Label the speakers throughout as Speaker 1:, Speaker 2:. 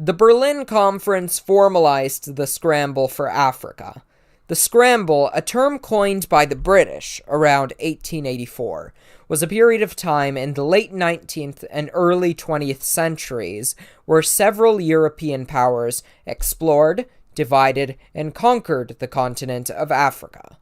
Speaker 1: The Berlin Conference formalized the Scramble for Africa. The Scramble, a term coined by the British around 1884, was a period of time in the late 19th and early 20th centuries where several European powers explored, divided, and conquered the continent of Africa.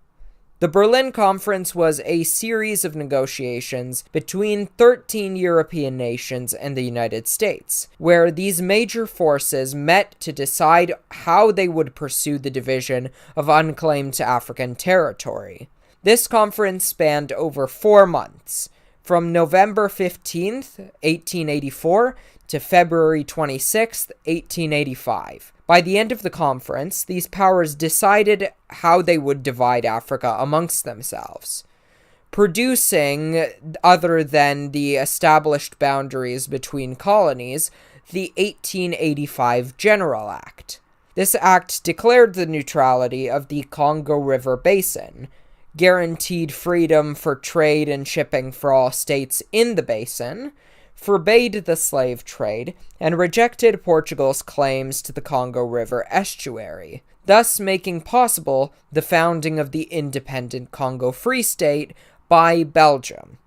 Speaker 1: The Berlin Conference was a series of negotiations between 13 European nations and the United States, where these major forces met to decide how they would pursue the division of unclaimed African territory. This conference spanned over 4 months, from November 15th, 1884 to February 26th, 1885. By the end of the conference, these powers decided how they would divide Africa amongst themselves, producing, other than the established boundaries between colonies, the 1885 General Act. This act declared the neutrality of the Congo River Basin, guaranteed freedom for trade and shipping for all states in the basin, forbade the slave trade, and rejected Portugal's claims to the Congo River estuary, thus making possible the founding of the independent Congo Free State by Belgium.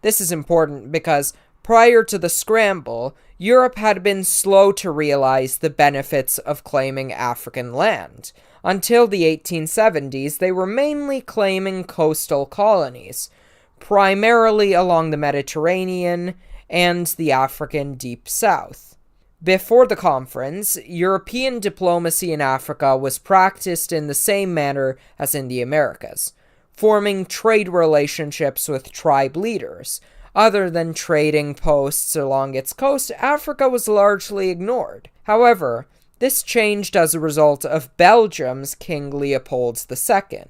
Speaker 1: This is important because prior to the Scramble, Europe had been slow to realize the benefits of claiming African land. Until the 1870s, they were mainly claiming coastal colonies, primarily along the Mediterranean and the African Deep South. Before the conference, European diplomacy in Africa was practiced in the same manner as in the Americas, forming trade relationships with tribe leaders. Other than trading posts along its coast, Africa was largely ignored. However, this changed as a result of Belgium's King Leopold II.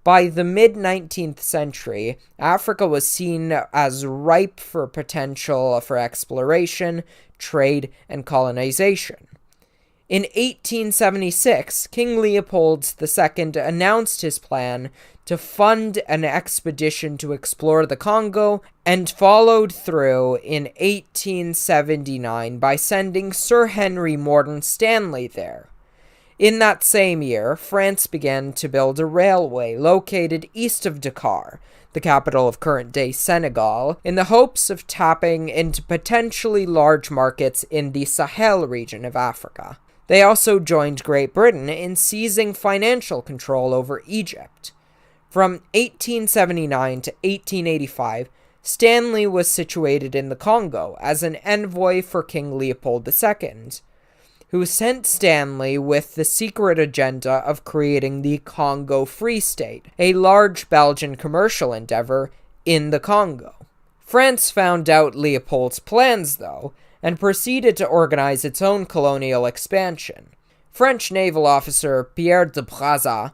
Speaker 1: By the mid-19th century, Africa was seen as ripe for potential for exploration, trade, and colonization. In 1876, King Leopold II announced his plan to fund an expedition to explore the Congo, and followed through in 1879 by sending Sir Henry Morton Stanley there. In that same year, France began to build a railway located east of Dakar, the capital of current-day Senegal, in the hopes of tapping into potentially large markets in the Sahel region of Africa. They also joined Great Britain in seizing financial control over Egypt. From 1879 to 1885, Stanley was situated in the Congo as an envoy for King Leopold II, who sent Stanley with the secret agenda of creating the Congo Free State, a large Belgian commercial endeavor in the Congo. France found out Leopold's plans, though, and proceeded to organize its own colonial expansion. French naval officer Pierre de Brazza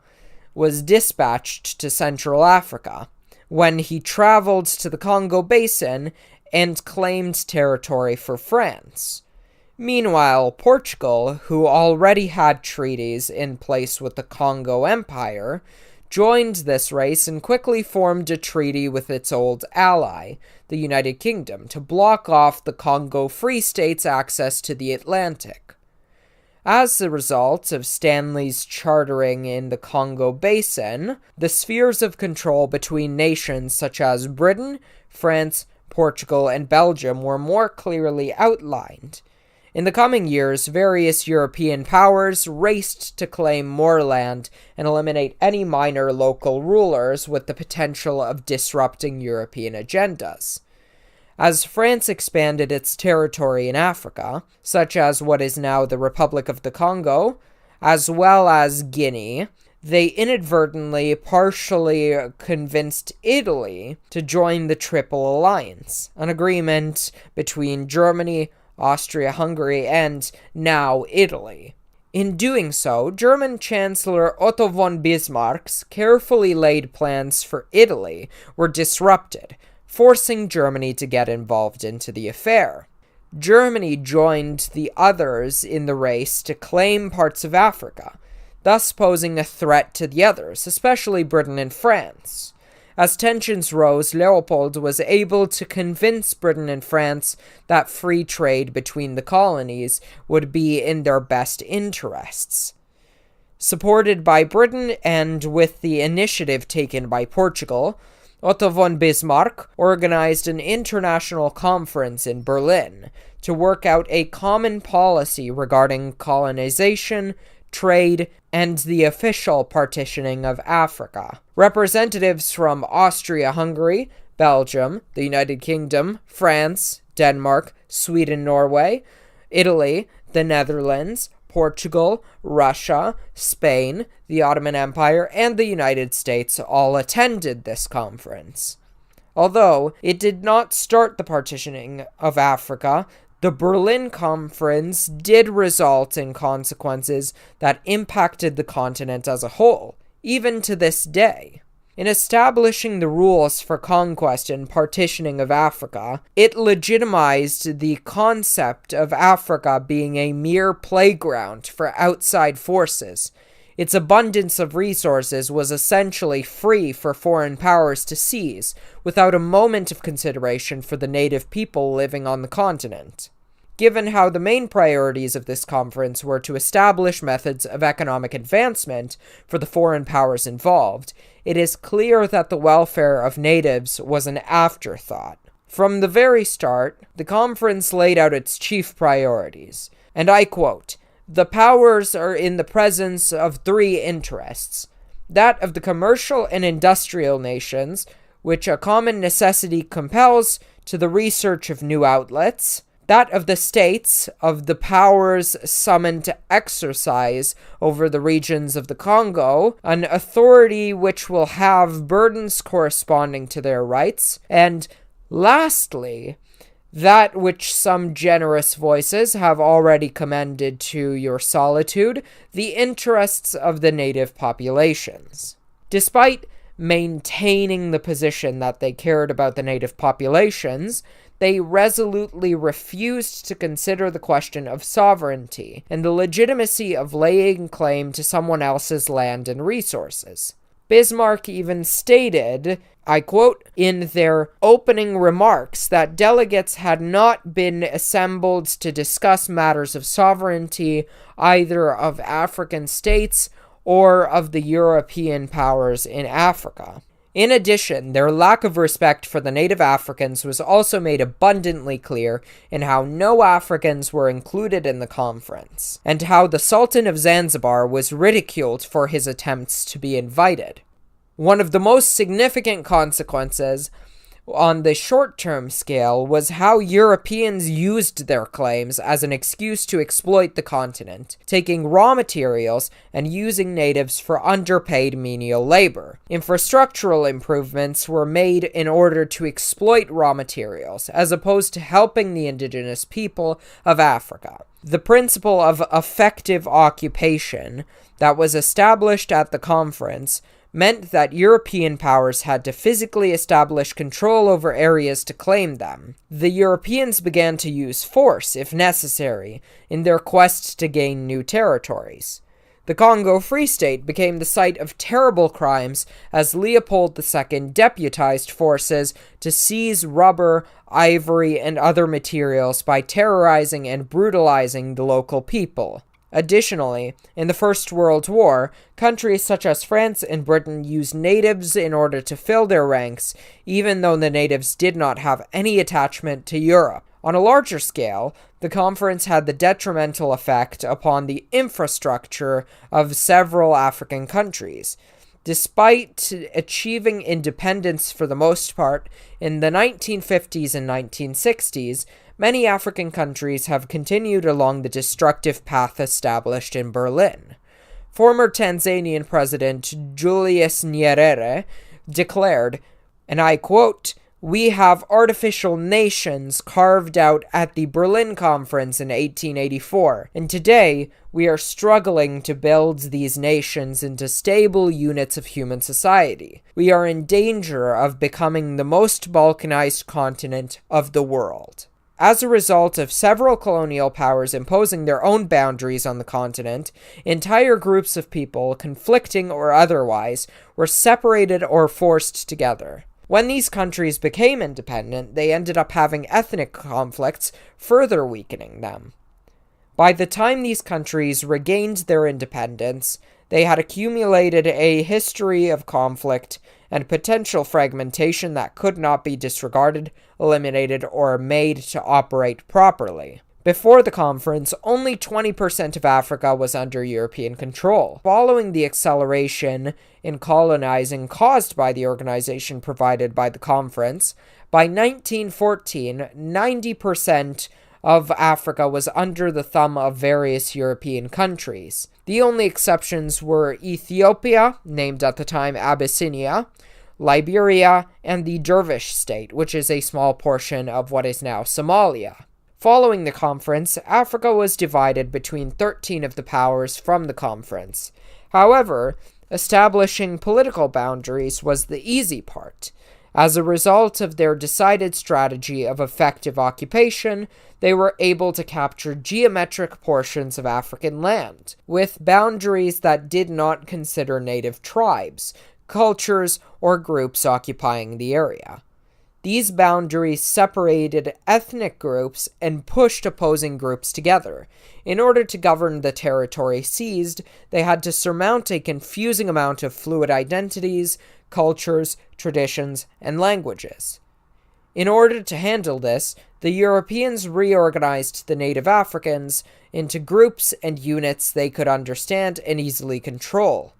Speaker 1: was dispatched to Central Africa when he traveled to the Congo Basin and claimed territory for France. Meanwhile, Portugal, who already had treaties in place with the Congo Empire, joined this race and quickly formed a treaty with its old ally, the United Kingdom, to block off the Congo Free State's access to the Atlantic. As a result of Stanley's chartering in the Congo Basin, the spheres of control between nations such as Britain, France, Portugal, and Belgium were more clearly outlined. In the coming years, various European powers raced to claim more land and eliminate any minor local rulers with the potential of disrupting European agendas. As France expanded its territory in Africa, such as what is now the Republic of the Congo, as well as Guinea, they inadvertently partially convinced Italy to join the Triple Alliance, an agreement between Germany, Austria-Hungary, and now Italy. In doing so, German Chancellor Otto von Bismarck's carefully laid plans for Italy were disrupted, forcing Germany to get involved into the affair. Germany joined the others in the race to claim parts of Africa, thus posing a threat to the others, especially Britain and France. As tensions rose, Leopold was able to convince Britain and France that free trade between the colonies would be in their best interests. Supported by Britain and with the initiative taken by Portugal, Otto von Bismarck organized an international conference in Berlin to work out a common policy regarding colonization, trade, and the official partitioning of Africa. Representatives from Austria-Hungary, Belgium, the United Kingdom, France, Denmark, Sweden, Norway, Italy, the Netherlands, Portugal, Russia, Spain, the Ottoman Empire, and the United States all attended this conference. Although it did not start the partitioning of Africa, the Berlin Conference did result in consequences that impacted the continent as a whole, even to this day. In establishing the rules for conquest and partitioning of Africa, it legitimized the concept of Africa being a mere playground for outside forces. Its abundance of resources was essentially free for foreign powers to seize, without a moment of consideration for the native people living on the continent. Given how the main priorities of this conference were to establish methods of economic advancement for the foreign powers involved, it is clear that the welfare of natives was an afterthought. From the very start, the conference laid out its chief priorities, and I quote, "The powers are in the presence of three interests: that of the commercial and industrial nations, which a common necessity compels to the research of new outlets; that of the states, of the powers summoned to exercise over the regions of the Congo, an authority which will have burdens corresponding to their rights; and, lastly, that which some generous voices have already commended to your solitude, the interests of the native populations." Despite maintaining the position that they cared about the native populations, they resolutely refused to consider the question of sovereignty and the legitimacy of laying claim to someone else's land and resources. Bismarck even stated, I quote, in their opening remarks that delegates had not been assembled to discuss matters of sovereignty either of African states or of the European powers in Africa. In addition, their lack of respect for the native Africans was also made abundantly clear in how no Africans were included in the conference, and how the Sultan of Zanzibar was ridiculed for his attempts to be invited. One of the most significant consequences on the short-term scale was how Europeans used their claims as an excuse to exploit the continent, taking raw materials and using natives for underpaid menial labor. Infrastructural improvements were made in order to exploit raw materials, as opposed to helping the indigenous people of Africa. The principle of effective occupation that was established at the conference meant that European powers had to physically establish control over areas to claim them. The Europeans began to use force, if necessary, in their quest to gain new territories. The Congo Free State became the site of terrible crimes as Leopold II deputized forces to seize rubber, ivory, and other materials by terrorizing and brutalizing the local people. Additionally, in the First World War, countries such as France and Britain used natives in order to fill their ranks, even though the natives did not have any attachment to Europe. On a larger scale, the conference had the detrimental effect upon the infrastructure of several African countries. Despite achieving independence for the most part in the 1950s and 1960s, many African countries have continued along the destructive path established in Berlin. Former Tanzanian President Julius Nyerere declared, and I quote, "We have artificial nations carved out at the Berlin Conference in 1884, and today we are struggling to build these nations into stable units of human society. We are in danger of becoming the most balkanized continent of the world." As a result of several colonial powers imposing their own boundaries on the continent, entire groups of people, conflicting or otherwise, were separated or forced together. When these countries became independent, they ended up having ethnic conflicts, further weakening them. By the time these countries regained their independence, they had accumulated a history of conflict and potential fragmentation that could not be disregarded, eliminated, or made to operate properly. Before the conference, only 20% of Africa was under European control. Following the acceleration in colonizing caused by the organization provided by the conference, by 1914, 90% of Africa was under the thumb of various European countries. The only exceptions were Ethiopia, named at the time Abyssinia, Liberia, and the Dervish state, which is a small portion of what is now Somalia. Following the conference, Africa was divided between 13 of the powers from the conference. However, establishing political boundaries was the easy part. As a result of their decided strategy of effective occupation, they were able to capture geometric portions of African land, with boundaries that did not consider native tribes, cultures, or groups occupying the area. These boundaries separated ethnic groups and pushed opposing groups together. In order to govern the territory seized, they had to surmount a confusing amount of fluid identities, cultures, traditions, and languages. In order to handle this, the Europeans reorganized the native Africans into groups and units they could understand and easily control.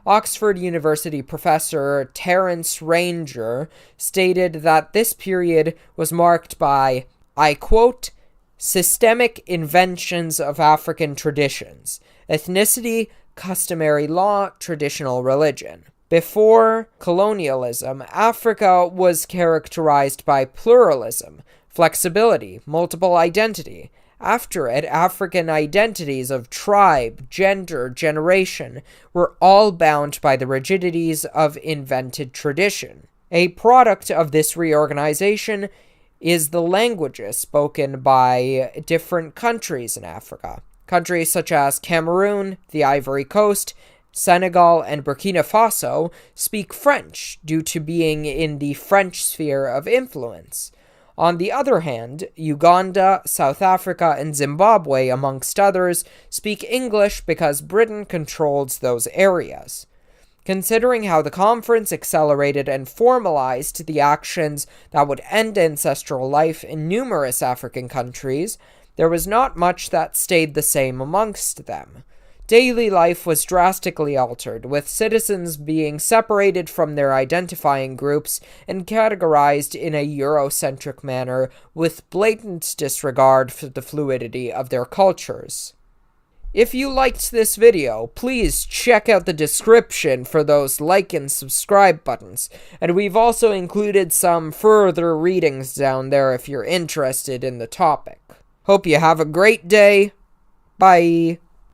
Speaker 1: Oxford University professor Terence Ranger stated that this period was marked by, I quote, systemic inventions of African traditions, ethnicity, customary law, traditional religion. Before colonialism, Africa was characterized by pluralism, flexibility, multiple identity. After it, African identities of tribe, gender, generation were all bound by the rigidities of invented tradition. A product of this reorganization is the languages spoken by different countries in Africa. Countries such as Cameroon, the Ivory Coast, Senegal, and Burkina Faso speak French due to being in the French sphere of influence. On the other hand, Uganda, South Africa, and Zimbabwe, amongst others, speak English because Britain controls those areas. Considering how the conference accelerated and formalized the actions that would end ancestral life in numerous African countries, there was not much that stayed the same amongst them. Daily life was drastically altered, with citizens being separated from their identifying groups and categorized in a Eurocentric manner with blatant disregard for the fluidity of their cultures. If you liked this video, please check out the description for those like and subscribe buttons, and we've also included some further readings down there if you're interested in the topic. Hope you have a great day. Bye.